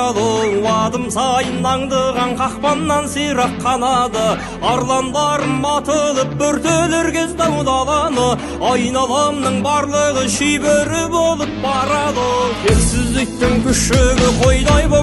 барады. Адым сайын аңдыған қақпаннан сирақ қанады. Арландарым атылып бүртелер кез даланы. Айналамның барлығы шибөрі болып барады. Ерсіздіктің күшігі қойдай